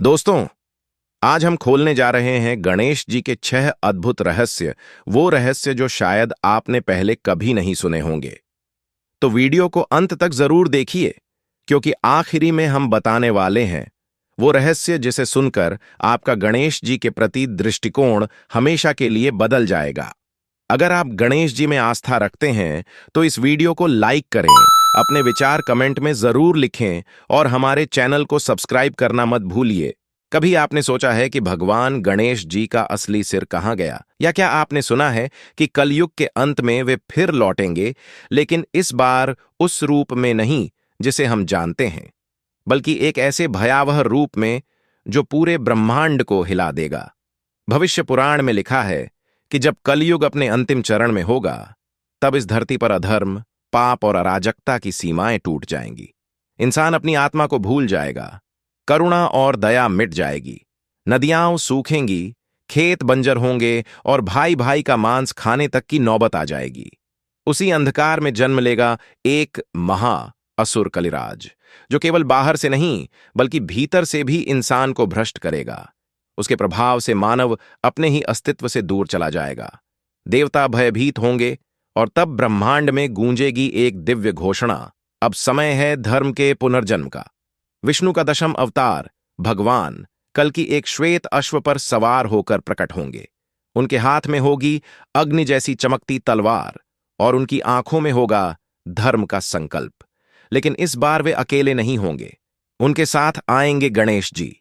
दोस्तों, आज हम खोलने जा रहे हैं गणेश जी के 6 अद्भुत रहस्य, वो रहस्य जो शायद आपने पहले कभी नहीं सुने होंगे। तो वीडियो को अंत तक जरूर देखिए, क्योंकि आखिरी में हम बताने वाले हैं वो रहस्य जिसे सुनकर आपका गणेश जी के प्रति दृष्टिकोण हमेशा के लिए बदल जाएगा। अगर आप गणेश जी में आस्था रखते हैं तो इस वीडियो को लाइक करें, अपने विचार कमेंट में जरूर लिखें और हमारे चैनल को सब्सक्राइब करना मत भूलिए। कभी आपने सोचा है कि भगवान गणेश जी का असली सिर कहाँ गया? या क्या आपने सुना है कि कलयुग के अंत में वे फिर लौटेंगे, लेकिन इस बार उस रूप में नहीं जिसे हम जानते हैं, बल्कि एक ऐसे भयावह रूप में जो पूरे ब्रह्मांड को हिला देगा। भविष्य पुराण में लिखा है कि जब कलयुग अपने अंतिम चरण में होगा, तब इस धरती पर अधर्म, पाप और अराजकता की सीमाएं टूट जाएंगी। इंसान अपनी आत्मा को भूल जाएगा, करुणा और दया मिट जाएगी, नदियां सूखेंगी, खेत बंजर होंगे और भाई भाई का मांस खाने तक की नौबत आ जाएगी। उसी अंधकार में जन्म लेगा एक महा असुर कलिराज, जो केवल बाहर से नहीं बल्कि भीतर से भी इंसान को भ्रष्ट करेगा। उसके प्रभाव से मानव अपने ही अस्तित्व से दूर चला जाएगा। देवता भयभीत होंगे और तब ब्रह्मांड में गूंजेगी एक दिव्य घोषणा, अब समय है धर्म के पुनर्जन्म का। विष्णु का 10वां अवतार भगवान कल की एक श्वेत अश्व पर सवार होकर प्रकट होंगे। उनके हाथ में होगी अग्नि जैसी चमकती तलवार और उनकी आंखों में होगा धर्म का संकल्प। लेकिन इस बार वे अकेले नहीं होंगे, उनके साथ आएंगे गणेश जी,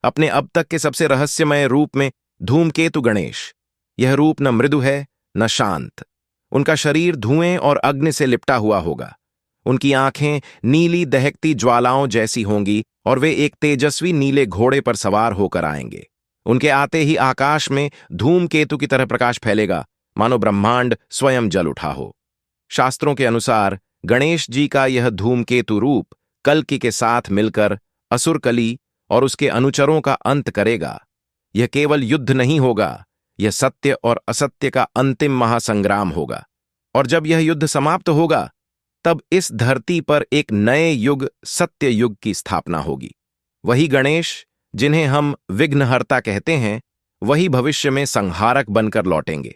अपने अब तक के सबसे रहस्यमय रूप में धूमकेतु गणेश। यह रूप न मृदु है न शांत। उनका शरीर धुएं और अग्नि से लिपटा हुआ होगा। उनकी आंखें नीली दहकती ज्वालाओं जैसी होंगी और वे एक तेजस्वी नीले घोड़े पर सवार होकर आएंगे। उनके आते ही आकाश में धूमकेतु की तरह प्रकाश फैलेगा, मानो ब्रह्मांड स्वयं जल उठा हो। शास्त्रों के अनुसार गणेश जी का यह धूमकेतु रूप कल्कि के साथ मिलकर असुर कली और उसके अनुचरों का अंत करेगा। यह केवल युद्ध नहीं होगा, यह सत्य और असत्य का अंतिम महासंग्राम होगा। और जब यह युद्ध समाप्त होगा, तब इस धरती पर एक नए युग, सत्य युग की स्थापना होगी। वही गणेश जिन्हें हम विघ्नहर्ता कहते हैं, वही भविष्य में संहारक बनकर लौटेंगे।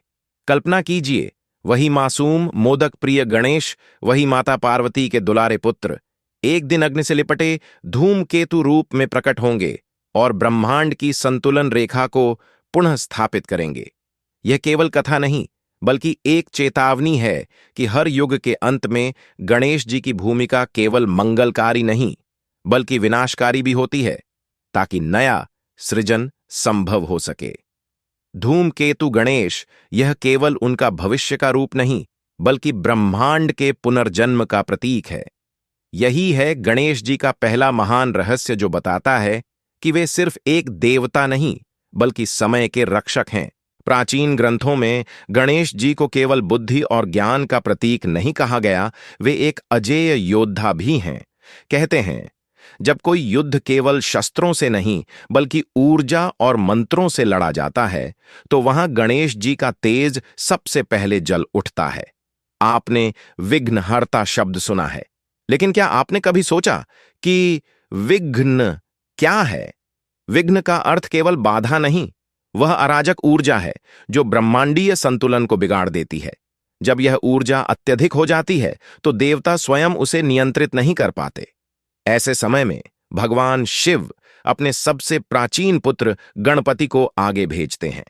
कल्पना कीजिए, वही मासूम मोदक प्रिय गणेश, वही माता पार्वती के दुलारे पुत्र, एक दिन अग्नि से लिपटे धूमकेतु रूप में प्रकट होंगे और ब्रह्मांड की संतुलन रेखा को पुनः स्थापित करेंगे। यह केवल कथा नहीं, बल्कि एक चेतावनी है कि हर युग के अंत में गणेश जी की भूमिका केवल मंगलकारी नहीं बल्कि विनाशकारी भी होती है, ताकि नया सृजन संभव हो सके। धूमकेतु गणेश यह केवल उनका भविष्य का रूप नहीं बल्कि ब्रह्मांड के पुनर्जन्म का प्रतीक है। यही है गणेश जी का पहला महान रहस्य, जो बताता है कि वे सिर्फ एक देवता नहीं बल्कि समय के रक्षक हैं। प्राचीन ग्रंथों में गणेश जी को केवल बुद्धि और ज्ञान का प्रतीक नहीं कहा गया, वे एक अजेय योद्धा भी हैं। कहते हैं, जब कोई युद्ध केवल शस्त्रों से नहीं बल्कि ऊर्जा और मंत्रों से लड़ा जाता है, तो वहां गणेश जी का तेज सबसे पहले जल उठता है। आपने विघ्नहर्ता शब्द सुना है, लेकिन क्या आपने कभी सोचा कि विघ्न क्या है? विघ्न का अर्थ केवल बाधा नहीं, वह अराजक ऊर्जा है जो ब्रह्मांडीय संतुलन को बिगाड़ देती है। जब यह ऊर्जा अत्यधिक हो जाती है तो देवता स्वयं उसे नियंत्रित नहीं कर पाते। ऐसे समय में भगवान शिव अपने सबसे प्राचीन पुत्र गणपति को आगे भेजते हैं।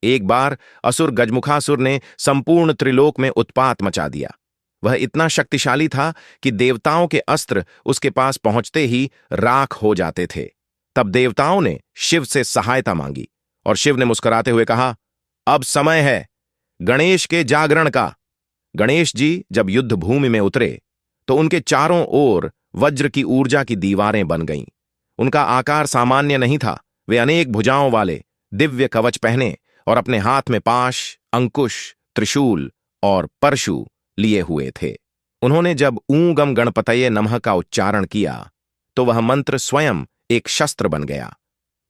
एक बार असुर गजमुखासुर ने संपूर्ण त्रिलोक में उत्पात मचा दिया। वह इतना शक्तिशाली था कि देवताओं के अस्त्र उसके पास पहुंचते ही राख हो जाते थे। तब देवताओं ने शिव से सहायता मांगी और शिव ने मुस्कुराते हुए कहा, अब समय है गणेश के जागरण का। गणेश जी जब युद्ध भूमि में उतरे तो उनके चारों ओर वज्र की ऊर्जा की दीवारें बन गईं। उनका आकार सामान्य नहीं था, वे अनेक भुजाओं वाले दिव्य कवच पहने और अपने हाथ में पाश, अंकुश, त्रिशूल और परशु लिए हुए थे। उन्होंने जब ऊं गम गणपतये नमः का उच्चारण किया तो वह मंत्र स्वयं एक शस्त्र बन गया।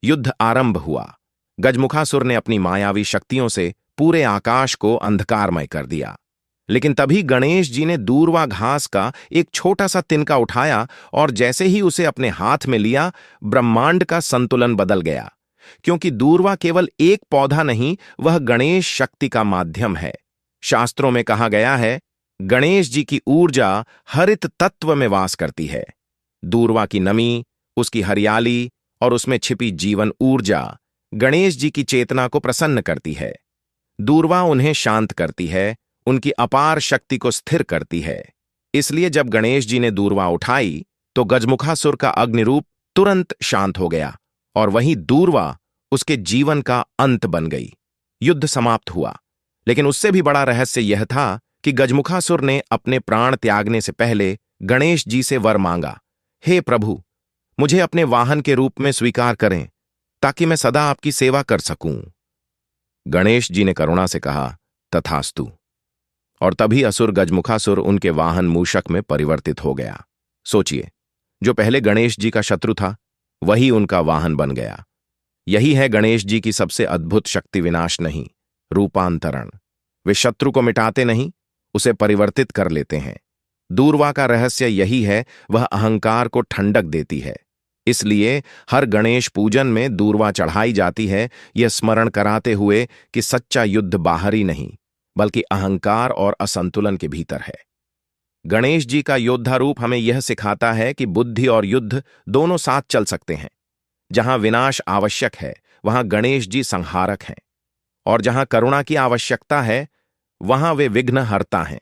युद्ध आरंभ हुआ। गजमुखासुर ने अपनी मायावी शक्तियों से पूरे आकाश को अंधकारमय कर दिया। लेकिन तभी गणेश जी ने दूर्वा घास का एक छोटा सा तिनका उठाया और जैसे ही उसे अपने हाथ में लिया, ब्रह्मांड का संतुलन बदल गया। क्योंकि दूर्वा केवल एक पौधा नहीं, वह गणेश शक्ति का माध्यम है। शास्त्रों में कहा गया है, गणेश जी की ऊर्जा हरित तत्व में वास करती है। दूर्वा की नमी, उसकी हरियाली और उसमें छिपी जीवन ऊर्जा गणेश जी की चेतना को प्रसन्न करती है। दूर्वा उन्हें शांत करती है, उनकी अपार शक्ति को स्थिर करती है। इसलिए जब गणेश जी ने दूर्वा उठाई तो गजमुखासुर का अग्निरूप तुरंत शांत हो गया और वहीं दूर्वा उसके जीवन का अंत बन गई। युद्ध समाप्त हुआ, लेकिन उससे भी बड़ा रहस्य यह था कि गजमुखासुर ने अपने प्राण त्यागने से पहले गणेश जी से वर मांगा, हे प्रभु, मुझे अपने वाहन के रूप में स्वीकार करें ताकि मैं सदा आपकी सेवा कर सकूं। गणेश जी ने करुणा से कहा, तथास्तु। और तभी असुर गजमुखासुर उनके वाहन मूषक में परिवर्तित हो गया। सोचिए, जो पहले गणेश जी का शत्रु था वही उनका वाहन बन गया। यही है गणेश जी की सबसे अद्भुत शक्ति, विनाश नहीं, रूपांतरण। वे शत्रु को मिटाते नहीं, उसे परिवर्तित कर लेते हैं। दूर्वा का रहस्य यही है, वह अहंकार को ठंडक देती है। इसलिए हर गणेश पूजन में दूर्वा चढ़ाई जाती है, यह स्मरण कराते हुए कि सच्चा युद्ध बाहरी नहीं बल्कि अहंकार और असंतुलन के भीतर है। गणेश जी का योद्धा रूप हमें यह सिखाता है कि बुद्धि और युद्ध दोनों साथ चल सकते हैं। जहां विनाश आवश्यक है वहां गणेश जी संहारक हैं, और जहां करुणा की आवश्यकता है वहां वे विघ्नहर्ता हैं।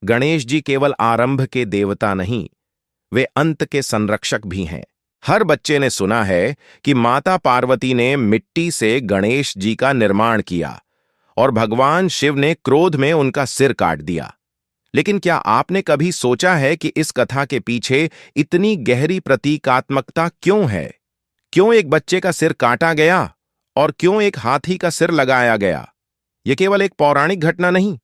गणेश जी केवल आरंभ के देवता नहीं, वे अंत के संरक्षक भी हैं। हर बच्चे ने सुना है कि माता पार्वती ने मिट्टी से गणेश जी का निर्माण किया और भगवान शिव ने क्रोध में उनका सिर काट दिया। लेकिन क्या आपने कभी सोचा है कि इस कथा के पीछे इतनी गहरी प्रतीकात्मकता क्यों है? क्यों एक बच्चे का सिर काटा गया और क्यों एक हाथी का सिर लगाया गया? यह केवल एक पौराणिक घटना नहीं,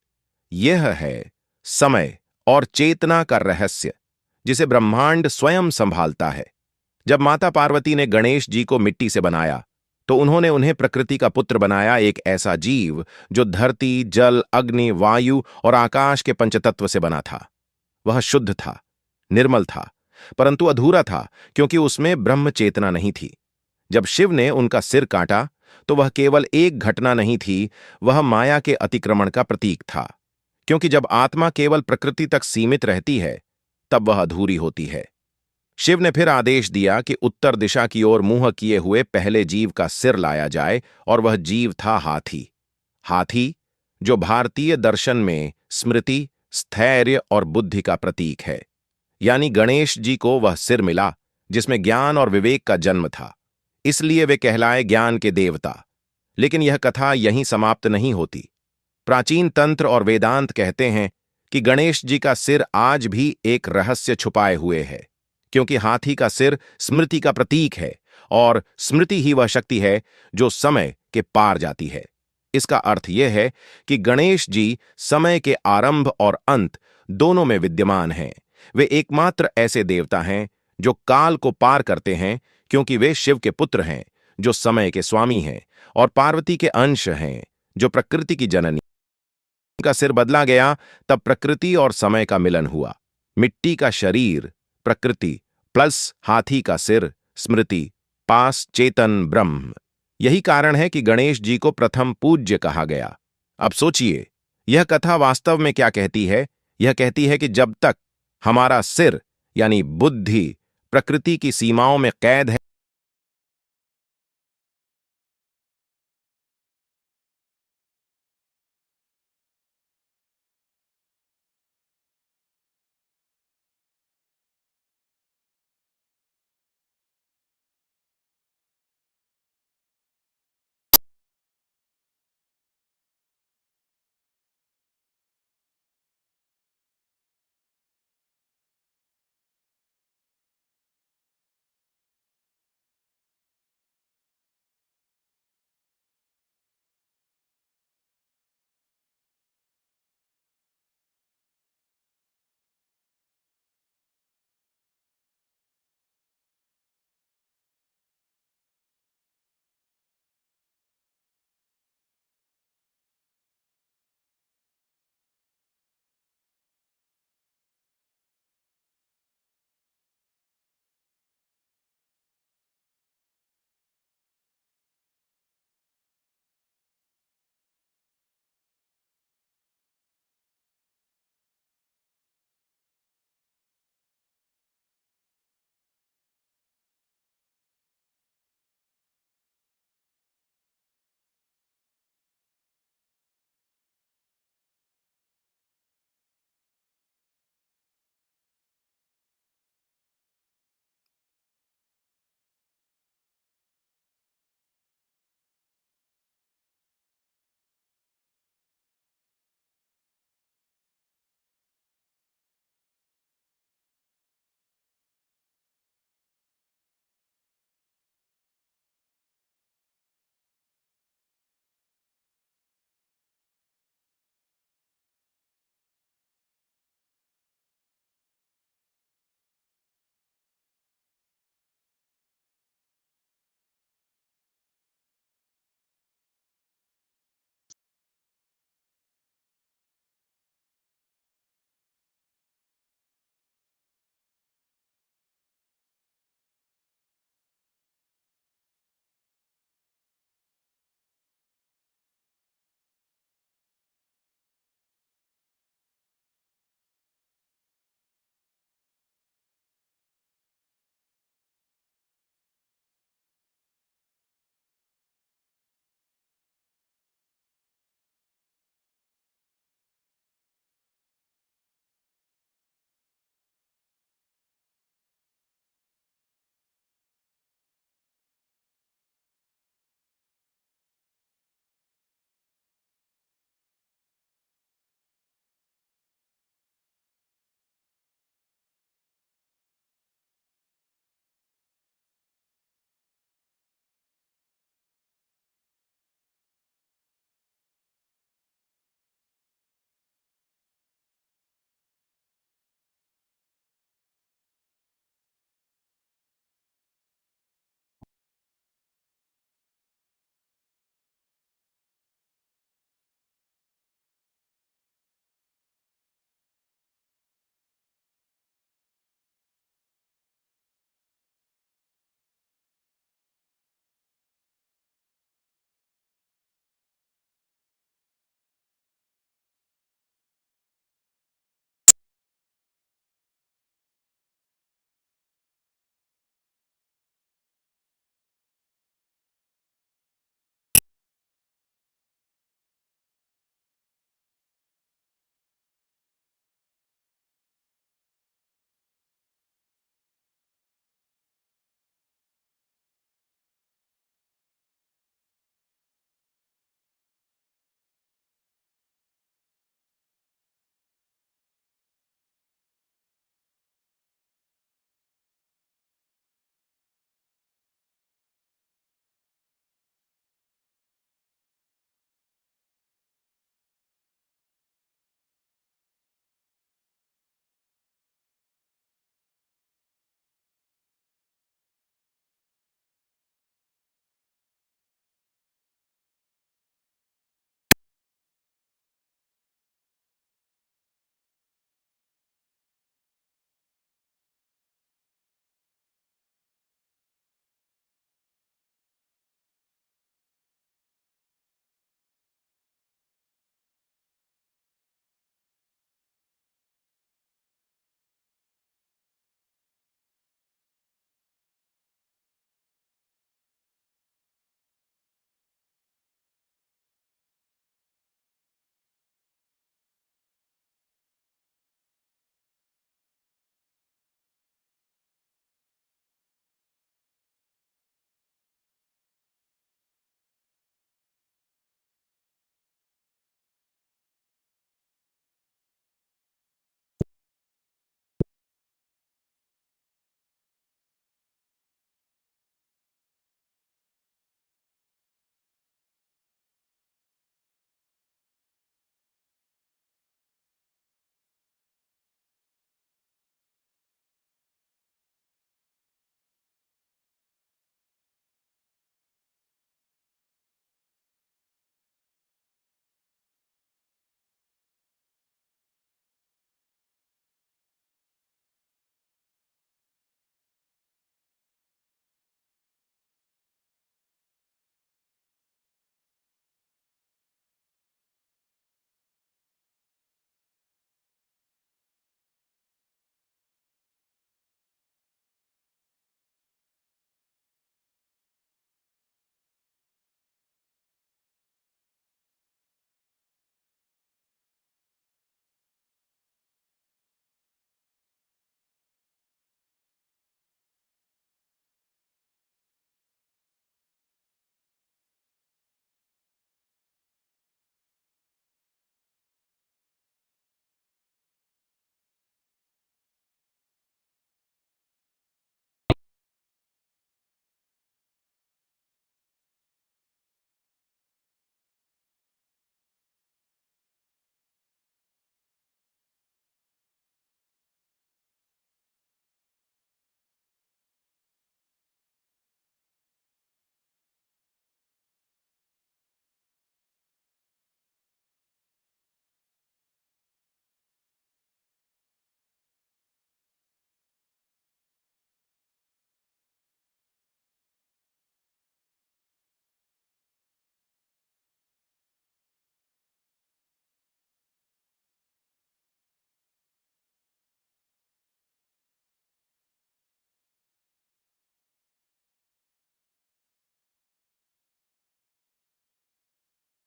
यह है समय और चेतना का रहस्य जिसे ब्रह्मांड स्वयं संभालता है। जब माता पार्वती ने गणेश जी को मिट्टी से बनाया तो उन्होंने उन्हें प्रकृति का पुत्र बनाया, एक ऐसा जीव जो धरती, जल, अग्नि, वायु और आकाश के पंचतत्व से बना था। वह शुद्ध था, निर्मल था, परंतु अधूरा था क्योंकि उसमें ब्रह्म चेतना नहीं थी। जब शिव ने उनका सिर काटा तो वह केवल एक घटना नहीं थी, वह माया के अतिक्रमण का प्रतीक था। क्योंकि जब आत्मा केवल प्रकृति तक सीमित रहती है तब वह अधूरी होती है। शिव ने फिर आदेश दिया कि उत्तर दिशा की ओर मुंह किए हुए पहले जीव का सिर लाया जाए, और वह जीव था हाथी। हाथी जो भारतीय दर्शन में स्मृति, स्थैर्य और बुद्धि का प्रतीक है। यानी गणेश जी को वह सिर मिला जिसमें ज्ञान और विवेक का जन्म था, इसलिए वे कहलाए ज्ञान के देवता। लेकिन यह कथा यहीं समाप्त नहीं होती। प्राचीन तंत्र और वेदांत कहते हैं कि गणेश जी का सिर आज भी एक रहस्य छुपाए हुए है, क्योंकि हाथी का सिर स्मृति का प्रतीक है और स्मृति ही वह शक्ति है जो समय के पार जाती है। इसका अर्थ यह है कि गणेश जी समय के आरंभ और अंत दोनों में विद्यमान हैं। वे एकमात्र ऐसे देवता हैं जो काल को पार करते हैं, क्योंकि वे शिव के पुत्र हैं जो समय के स्वामी हैं, और पार्वती के अंश हैं जो प्रकृति की जननी। उनका सिर बदला गया तब प्रकृति और समय का मिलन हुआ। मिट्टी का शरीर प्रकृति प्लस हाथी का सिर स्मृति पास चेतन ब्रह्म। यही कारण है कि गणेश जी को प्रथम पूज्य कहा गया। अब सोचिए, यह कथा वास्तव में क्या कहती है? यह कहती है कि जब तक हमारा सिर यानी बुद्धि प्रकृति की सीमाओं में कैद है,